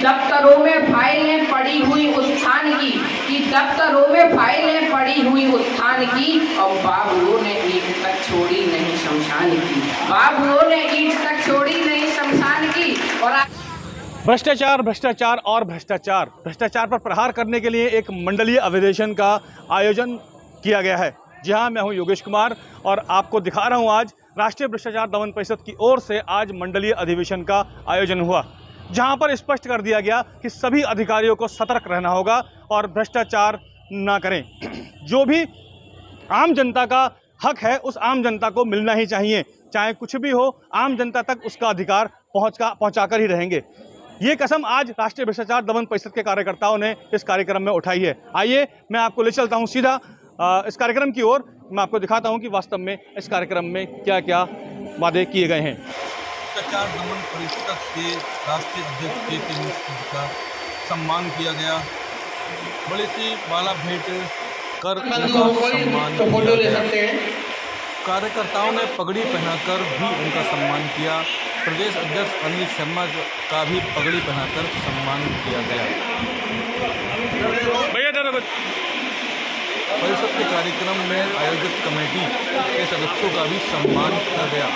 दफ्तरों में फाइलें पड़ी हुई उत्थान की, कि दफ्तरों में फाइलें पड़ी हुई उत्थान की, और बाबुओं ने ईंट तक छोड़ी नहीं शमशान की, बाबुओं ने ईंट तक छोड़ी नहीं शमशान की। और भ्रष्टाचार, भ्रष्टाचार और भ्रष्टाचार, भ्रष्टाचार पर प्रहार करने के लिए एक मंडलीय अधिवेशन का आयोजन किया गया है। जी हाँ, मैं हूं योगेश कुमार और आपको दिखा रहा हूं आज राष्ट्रीय भ्रष्टाचार दमन परिषद की ओर से आज मंडलीय अधिवेशन का आयोजन हुआ, जहां पर स्पष्ट कर दिया गया कि सभी अधिकारियों को सतर्क रहना होगा और भ्रष्टाचार ना करें। जो भी आम जनता का हक है उस आम जनता को मिलना ही चाहिए, चाहे कुछ भी हो, आम जनता तक उसका अधिकार पहुंचाकर ही रहेंगे। ये कसम आज राष्ट्रीय भ्रष्टाचार दमन परिषद के कार्यकर्ताओं ने इस कार्यक्रम में उठाई है। आइए मैं आपको ले चलता हूं सीधा इस कार्यक्रम की ओर। मैं आपको दिखाता हूं कि वास्तव में इस कार्यक्रम में क्या क्या वादे किए गए हैं। भ्रष्टाचार दमन परिषद के राष्ट्रीय अध्यक्ष के मिश्र का सम्मान किया गया। बड़ी सी माला भेंट कर उनका सम्मान किया गया। कार्यकर्ताओं ने पगड़ी पहनाकर भी उनका सम्मान किया। प्रदेश अध्यक्ष अनिल शर्मा का भी पगड़ी पहनाकर सम्मान किया गया। परिषद के कार्यक्रम में आयोजित कमेटी के सदस्यों का भी सम्मान किया गया।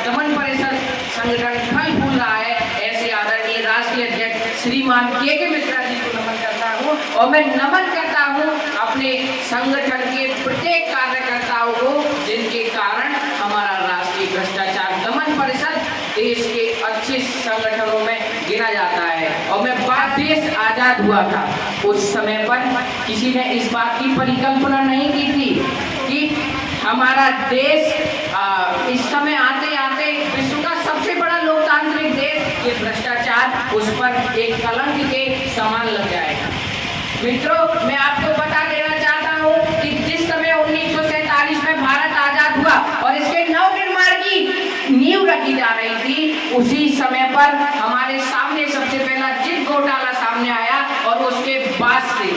दमन परिषद संगठन फल फूल रहा है, ऐसे आदरणीय राष्ट्रीय अध्यक्ष श्रीमान के मिश्रा जी को नमन करता हूँ। और मैं नमन करता हूँ अपने संगठन के प्रत्येक कार्यकर्ताओं को, जिनके कारण हमारा राष्ट्रीय भ्रष्टाचार दमन परिषद देश के अच्छे संगठनों में गिना जाता है। और मैं बात देश आजाद हुआ था उस समय पर किसी ने इस बात की परिकल्पना नहीं की थी कि हमारा देश इस समय आते आते विश्व का सबसे बड़ा लोकतांत्रिक देश, ये भ्रष्टाचार उस पर एक कलंक के समान लग जाएगा। मित्रों, मैं आपको बता देना चाहता हूँ कि जिस समय 1947 में भारत आजाद हुआ और इसके नवनिर्माण की नींव रखी जा रही थी, उसी समय पर हमारे सामने सबसे पहला जित घोटाला सामने आया। और उसके बाद से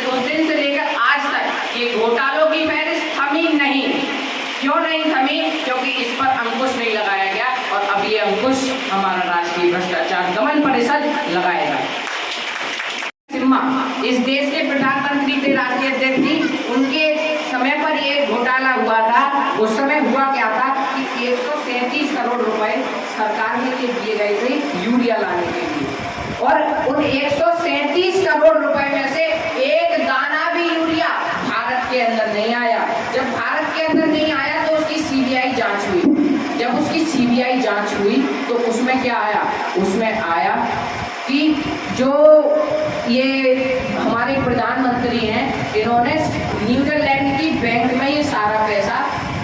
उस दिन से लेकर आज तक ये घोटालों की फहरिस्त थमी नहीं। क्यों नहीं थमी? क्योंकि इस पर अंकुश नहीं लगाया गया। और अब ये अंकुश हमारा राष्ट्रीय भ्रष्टाचार दमन परिषद लगाएगा। इस देश के प्रधानमंत्री थे, राष्ट्रीय अध्यक्ष थी, उनके समय पर ये घोटाला हुआ था। उस समय हुआ क्या था कि 137 करोड़ रुपए सरकार के लिए दिए गए थे यूरिया लाने के लिए, और उन 137 करोड़ रुपए में से एक दाना भी यूरिया भारत के अंदर नहीं आया। जब भारत के अंदर नहीं आया तो उसकी सीबीआई जांच हुई। जब उसकी सीबीआई जांच हुई तो उसमें क्या आया? उसमें आया कि जो ये हमारे प्रधानमंत्री हैं, इन्होंने न्यूजीलैंड की बैंक में ये सारा पैसा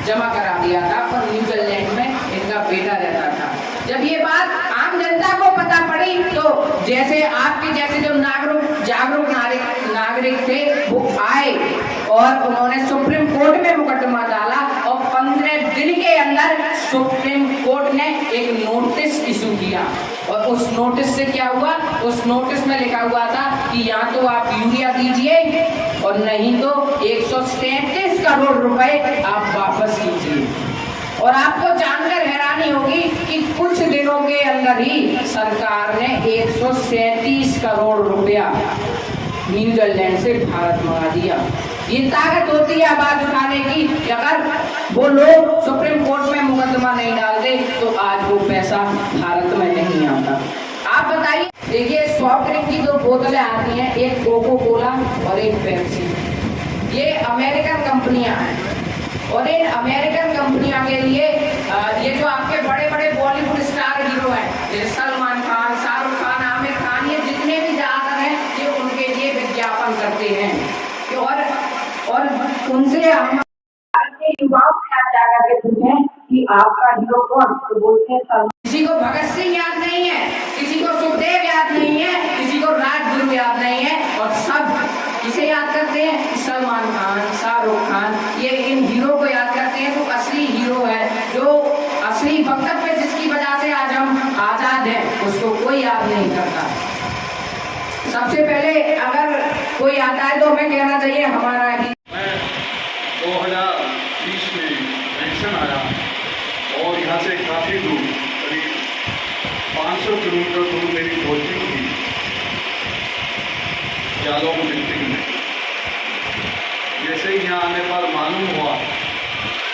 जमा करा दिया था, और न्यूजीलैंड में इनका बेटा रहता था। जब ये बात आम जनता को पता पड़ी तो जैसे आपके जैसे जो जागरूक नागरिक थे वो आए और उन्होंने सुप्रीम कोर्ट में मुकदमा डाला। और 15 दिन के अंदर सुप्रीम कोर्ट ने एक नोटिस इशू किया। और उस नोटिस से क्या हुआ? उस नोटिस में लिखा हुआ था कि या तो आप यूरिया दीजिए और नहीं तो 137 करोड़ रुपए आप वापस कीजिए। और आपको जानकर हैरानी होगी कि कुछ दिनों के अंदर ही सरकार ने 137 करोड़ रुपया न्यूजीलैंड से भारत मंगा दिया। ये ताकत होती है आवाज उठाने की। अगर वो लोग सुप्रीम कोर्ट में मुकदमा नहीं डालते तो आज वो पैसा भारत में नहीं आता। आप बताइए, देखिए 100 ड्रिंक की 2 बोतलें आती हैं, एक कोको कोला और एक पेप्सी। ये अमेरिकन कंपनियां हैं और इन अमेरिकन कंपनियों के लिए ये जो आपके बड़े बड़े बॉलीवुड स्टार हीरो हैं, जैसे सलमान खान, शाहरुख खान, आमिर खान, ये जितने भी ज्यादातर हैं, ये उनके लिए विज्ञापन करते हैं। और उनसे हम युवाओं से जाकर के पूछें कि आपका हीरो कौन, तो बोलते हैं किसी को भगत सिंह याद नहीं है, किसी को सुखदेव याद नहीं है, किसी को राजगुरु याद नहीं है, और सब किसे याद करते हैं? सलमान खान, शाहरुख खान, ये इन हीरो को याद करते हैं। तो असली हीरो है, जो असली वक्तव्य जिसकी वजह से आज हम आजाद हैं, उसको कोई याद नहीं करता। सबसे पहले अगर कोई आता है तो हमें कहना चाहिए हमारा ही जैसे ही यहाँ आने पर मालूम हुआ,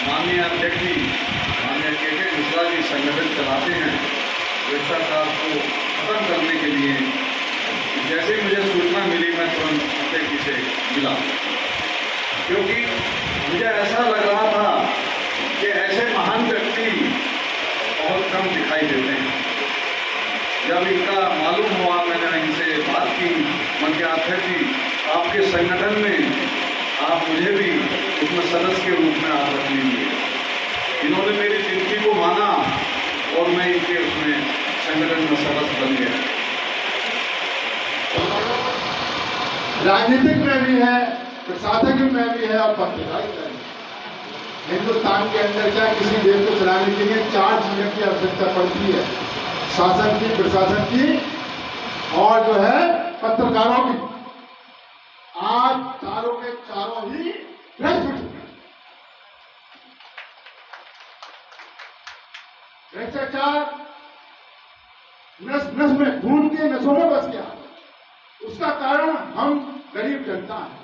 माननीय अध्यक्ष जी माननीय के मिश्रा जी संगठन चलाते हैं भ्रष्टाचार को खत्म करने के लिए। जैसे ही मुझे सूचना मिली मैं तुरंत अध्यक्ष जी से मिला, क्योंकि मुझे ऐसा लग रहा था कि ऐसे महान व्यक्ति बहुत कम दिखाई देते हैं। जब इनका मालूम हुआ, मैंने इनसे बात की, मैं क्या अध्यक्ष जी आपके संगठन में आप मुझे भी उसमें सदस्य के रूप में आप रख लीजिए। इन्होंने मेरी विनती को माना और मैं इनके उसमें संगठन में सदस्य बन गया। राजनीतिक में भी है, प्रशासनिक में भी है और पत्रकारिता में। हिंदुस्तान के अंदर क्या किसी देश को चलाने के लिए 4 चीजों की आवश्यकता पड़ती है, शासन की, प्रशासन की और जो है पत्रकारों की। आज चारों के चारों ही भ्रष्ट हो चुके हैं। भ्रष्टाचार नस नस में, खून के नसों में बस गया। उसका कारण हम गरीब जनता हैं।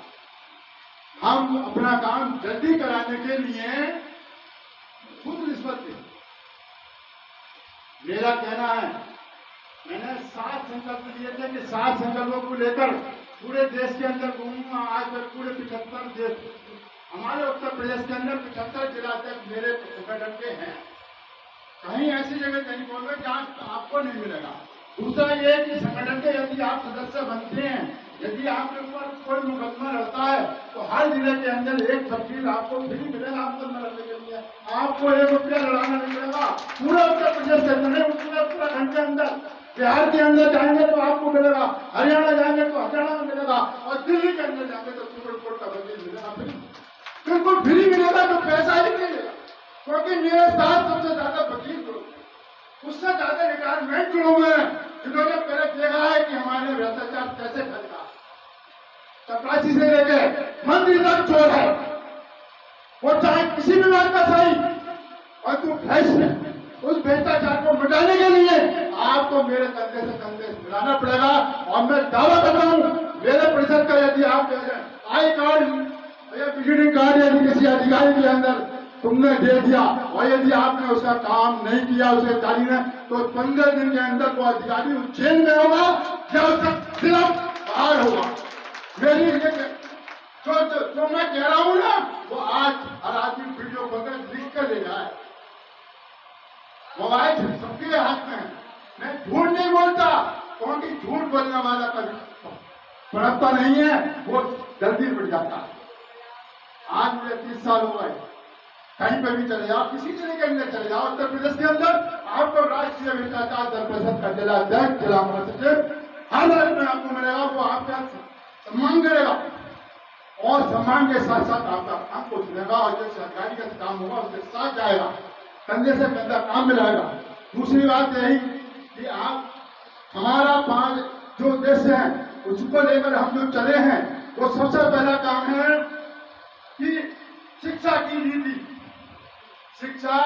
हम अपना काम जल्दी कराने के लिए खुद रिश्वत दें। मेरा कहना है, मैंने 7 संकल्प लिए थे कि 7 संकल्पों को लेकर पूरे देश के अंदर घूमूंगा। आज तक पूरे 75 देश, हमारे उत्तर प्रदेश के अंदर 75 जिला तक मेरे संगठन के हैं। कहीं ऐसी जगह नहीं बोल रहे जहाँ आपको नहीं मिलेगा। दूसरा ये कि संगठन के यदि आप सदस्य बनते हैं, यदि आपके ऊपर कोई मुकदमा रहता है तो हर जिले के अंदर एक वकील आपको फ्री मिलेगा मुकदमा लड़ने के लिए। आपको 1 रुपया लड़ाना नहीं मिलेगा। पूरे उत्तर प्रदेश के अंदर, पूरे उत्तराखंड के अंदर, बिहार के अंदर जाएंगे तो आपको मिलेगा, हरियाणा जाएंगे तो हरियाणा में मिलेगा और दिल्ली के अंदर जाएंगे तो सुप्रीम कोर्ट का वकील मिलेगा फ्री। बिल्कुल फ्री मिलेगा, तो पैसा ही नहीं मिलेगा। क्योंकि मेरे साथ सबसे ज्यादा वकील जुड़े, उससे ज्यादा रिटायरमेंट जुड़े हुए हैं जिन्होंने पहले देखा है कि हमारे भ्रष्टाचार कैसे फैलता। चपरासी से लेके मंत्री तक चोर है, वो चाहे किसी भी बात का सही, और तू भ्रष्ट है। उस भ्रष्टाचार को मिटाने के लिए आपको मेरे कंधे से कंधे मिलाना पड़ेगा। और मैं दावा करता हूँ, मेरे परिषद का यदि आप आई कार्ड या विजिटिंग कार्ड यदि किसी अधिकारी के अंदर तुमने दे दिया और यदि आपने उसका काम नहीं किया उस अधिकारी ने, तो 15 दिन के अंदर वो अधिकारी उस जेल में होगा या उसका खिलाफ बाहर होगा। मेरी जो मैं कह रहा हूं ना, वो आज हर आदमी वीडियो खोल लिख कर ले जाए। मोबाइल सबके हाथ में है। मैं झूठ नहीं बोलता, क्योंकि झूठ बोलने वाला कभी पड़ता नहीं है, वो जल्दी मिट जाता है। आज मुझे 30 साल हो गए। कहीं पर भी चले जाओ, किसी जिले के अंदर चले जाओ, उत्तर प्रदेश के अंदर आपको राष्ट्रीय भ्रष्टाचार दल परिषद का जिला अध्यक्ष, जिला महासचिव हर राज्य में आपको मिलेगा। वो आपका सम्मान करेगा और सम्मान के साथ साथ आपका काम को सुनेगा और जो सरकारी का काम होगा उसके साथ जाएगा, कंधे से कंधा काम मिलाएगा। दूसरी बात यही कि आप हमारा 5 जो उद्देश्य है उसको लेकर हम जो चले हैं, वो सबसे पहला काम है कि शिक्षा की नीति, शिक्षा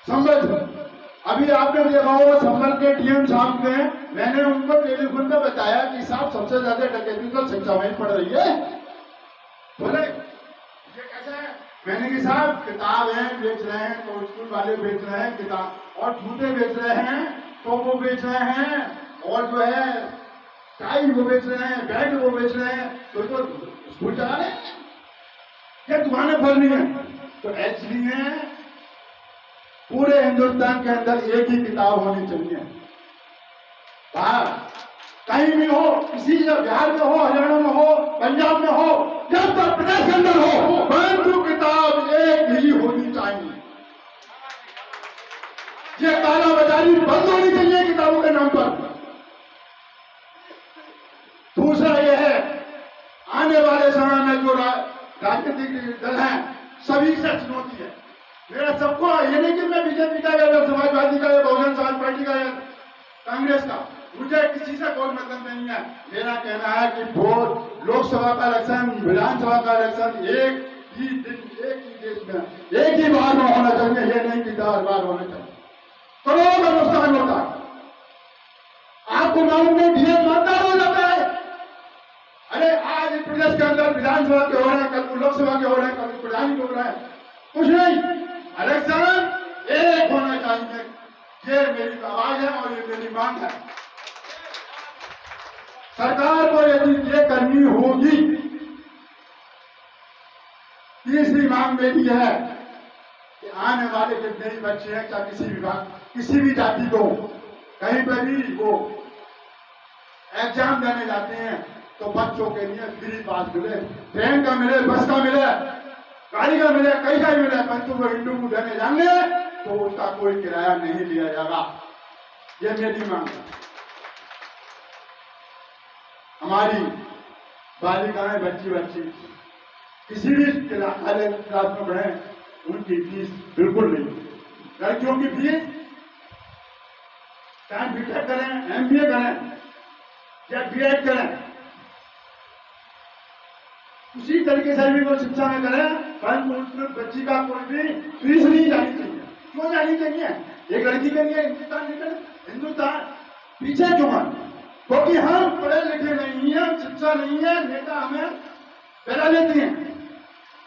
संबंध। अभी आपने देखा होगा संबल के डीएम साहब ने, मैंने उनको टेलीफोन पे बताया कि साहब सबसे ज्यादा डकैती तो शिक्षा में ही पड़ रही है। बोले ये कैसे है? मैंने कि साहब किताबें बेच रहे हैं तो स्कूल वाले बेच रहे हैं किताब, और जूते बेच रहे हैं तो वो बेच रहे हैं, और जो है टाई वो बेच रहे हैं, बैग वो बेच रहे हैं, तो स्कूल चला रहे हैं या दुकानें खोल रही हैं। तो इसलिए पूरे हिंदुस्तान के अंदर एक ही किताब होनी चाहिए। बाहर कहीं भी हो, किसी बिहार में हो, हरियाणा में हो, पंजाब में हो या उत्तर प्रदेश के अंदर हो, परंतु किताब एक ही होनी चाहिए। ये काला बाजारी बंद होनी चाहिए किताबों के नाम पर। दूसरा यह है, आने वाले समय में जो राजनीतिक दल हैं सभी से चुनौती है मेरा सबको। ये नहीं कि मैं बीजेपी का या समाजवादी का या बहुजन समाज पार्टी का या कांग्रेस का, मुझे किसी से कोई मतलब नहीं है। मेरा कहना है कि वोट, लोकसभा का इलेक्शन, विधानसभा का इलेक्शन एक ही दिन, एक ही देश में, एक ही बार में होना चाहिए। ये नहीं कि 10 बार होना चाहिए, करोड़ों का नुकसान होता है। आपको मालूम नहीं, डीएम मतदार हो जाता है, अरे आज इस प्रदेश के अंदर विधानसभा के हो रहे हैं, कल लोकसभा के हो रहे हैं, कल प्रधान के हो रहे हैं, कुछ नहीं। इलेक्शन एक होना चाहिए, ये मेरी आवाज है और ये मेरी मांग है। सरकार को यदि ये करनी होगी, तीसरी मांग मेरी है कि आने वाले जितने भी बच्चे हैं, चाहे किसी भी जाति को कहीं पर भी वो एग्जाम देने जाते हैं, तो बच्चों के लिए फ्री पास मिले, ट्रेन का मिले, बस का मिले, गाड़ी का मिले, कहीं का मिले, परंतु वो हिंदू को देने जाएंगे तो उसका कोई किराया नहीं लिया जाएगा। ये मेरी मांग है। हमारी बालिकाएं, बच्ची किसी भी क्लास में पढ़े, उनकी फीस बिल्कुल नहीं। लड़कियों की फीस चाहे बीटेक करें, एमबीए करें या बीएड करें, उसी तरीके से भी वो शिक्षा में करें, परंतु उसमें बच्ची का कोई भी फीस नहीं जानी चाहिए। क्यों जानी चाहिए? एक लड़की के लिए हिंदुस्तान पीछे क्यों है? क्योंकि हम पढ़े लिखे नहीं है, शिक्षा नहीं है, नेता हमें पहला लेती हैं।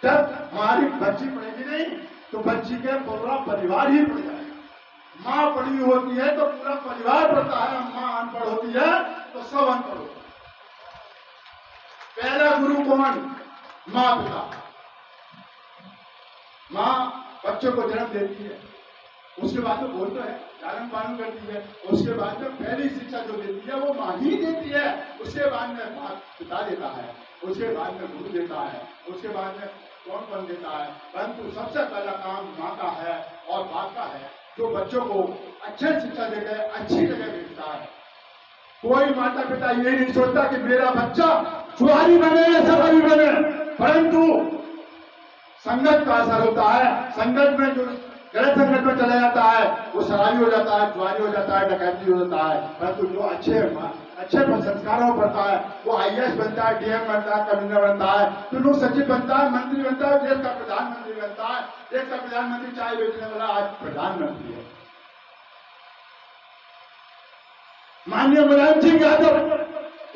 जब हमारी बच्ची पढ़ेगी नहीं तो बच्ची के पूरा परिवार ही पढ़ जाएगा। माँ पढ़ी होती है तो पूरा परिवार पढ़ता है, माँ अनपढ़ होती है तो सब अनपढ़ होता है। पहला गुरु कौन? माँ पिता। माँ बच्चों को जन्म देती है, उसके बाद तो बोलता है, लालन पालन करती है, उसके बाद में पहली शिक्षा जो देती है वो माँ ही देती है, उसके बाद में पिता देता है, उसके बाद में गुरु देता है, उसके बाद में कौन देता है, परंतु सबसे पहला काम माँ का है और बाप का है, जो बच्चों को अच्छी शिक्षा देकर अच्छी जगह भेजता है। कोई माता पिता ये नहीं सोचता कि मेरा बच्चा चुहारी बने या सवारी बने, परंतु संगत का असर होता है। संगत में जो गलत संगत में चला जाता है वो शराबी हो जाता है, चुहारी हो जाता है, डकैती हो जाता है। परंतु जो अच्छे संस्कारों में पढ़ता है वो आईएएस बनता है, डीएम बनता है, कमिश्नर बनता है, तो लोग सचिव बनता है, मंत्री बनता है, देश का प्रधानमंत्री बनता है। देश का प्रधानमंत्री चाय बेचने वाला आज प्रधानमंत्री है। माननीय मुलायम सिंह यादव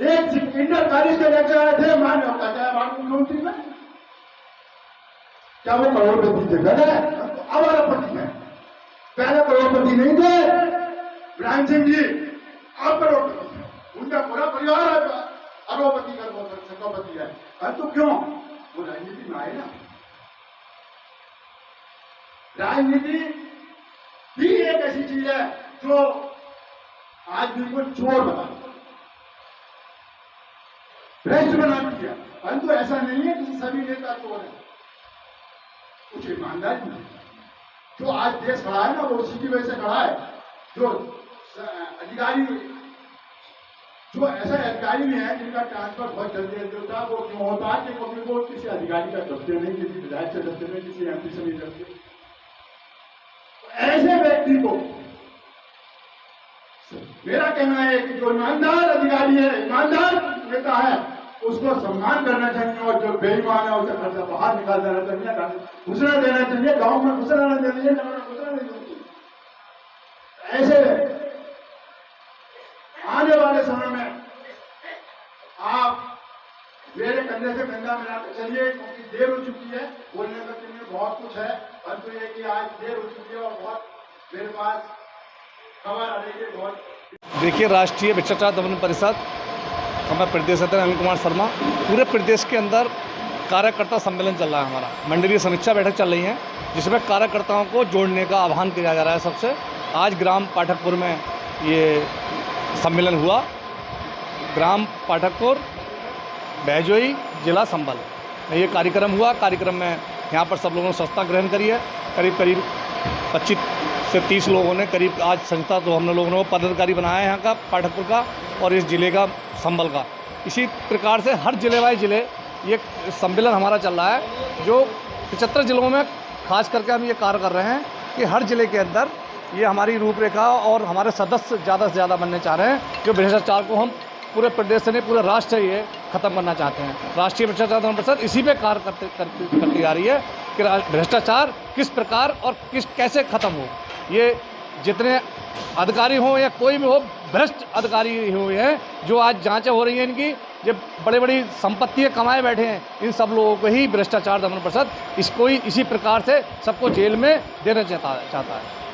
एक इंटर कॉलेज के लेकर आए थे, माननीय मुख्यमंत्री में, क्या वो करोड़पति थे? गए अब अरबपति है। पहले करोड़पति नहीं थे मुलायम सिंह जी, अब करोड़पति है। उनका पूरा परिवार अरबपति का सरपति है। तो क्यों? वो राजनीति में आए ना। राजनीति भी एक ऐसी चीज है जो आज बिल्कुल चोर बना, भ्रष्ट बनाती है, परंतु ऐसा नहीं है कि सभी नेता चोर है। कुछ ईमानदारी नहीं। जो आज देश खड़ा है ना वो उसी की वजह से खड़ा है। जो अधिकारी, जो ऐसे अधिकारी भी हैं जिनका ट्रांसफर बहुत जल्दी होता है, वो क्यों होता है? क्योंकि वो किसी अधिकारी का डरते नहीं, किसी विधायक से डरते नहीं, किसी एमपी से नहीं डरते। ऐसे व्यक्ति को मेरा कहना है कि जो ईमानदार अधिकारी है, ईमानदार नेता है, उसको सम्मान करना चाहिए, और जो बेईमान है उसे घर से बाहर निकाल देना चाहिए, घुसना देना चाहिए, गांव में घुसना नहीं देना चाहिए, घुसना नहीं देना चाहिए। ऐसे आने वाले समय में आप मेरे कंधे से कंधा मिलाकर चलिए, क्योंकि देर हो चुकी है। बोलने का लिए बहुत कुछ है, परंतु ये कि आज देर हो चुकी है और बहुत मेरे पास खबर आ रही है बहुत। देखिए, राष्ट्रीय भ्रष्टाचार दमन परिषद, हमारे प्रदेश अध्यक्ष अनिल कुमार शर्मा, पूरे प्रदेश के अंदर कार्यकर्ता सम्मेलन चल रहा है। हमारा मंडलीय समीक्षा बैठक चल रही है, जिसमें कार्यकर्ताओं को जोड़ने का आह्वान किया जा रहा है। सबसे आज ग्राम पाठकपुर में ये सम्मेलन हुआ। ग्राम पाठकपुर, बहजोई, जिला संभल में ये कार्यक्रम हुआ। कार्यक्रम में यहाँ पर सब लोगों ने स्वच्छता ग्रहण करी है। करीब 25 से 30 लोगों ने करीब आज संस्था, तो हम लोगों ने पदाधिकारी बनाया है यहाँ का पाठकपुर का और इस ज़िले का संभल का। इसी प्रकार से हर जिले वाइज जिले ये सम्मेलन हमारा चल रहा है, जो 75 जिलों में खास करके हम ये कार्य कर रहे हैं कि हर जिले के अंदर ये हमारी रूपरेखा और हमारे सदस्य ज़्यादा से ज़्यादा बनने चाह रहे हैं, कि भ्रष्टाचार को हम पूरे प्रदेश से नहीं पूरे राष्ट्र से ये ख़त्म करना चाहते हैं। राष्ट्रीय भ्रष्टाचार दमन परिषद इसी पे कार्य करती आ रही है कि भ्रष्टाचार किस प्रकार और कैसे ख़त्म हो। ये जितने अधिकारी हों या कोई भी हो, भ्रष्ट अधिकारी हुए हैं जो आज जांचें हो रही हैं इनकी, जो बड़ी बड़ी संपत्तियाँ कमाए बैठे हैं, इन सब लोगों को ही भ्रष्टाचार दमन परिषद इसी प्रकार से सबको जेल में देना चाहता है।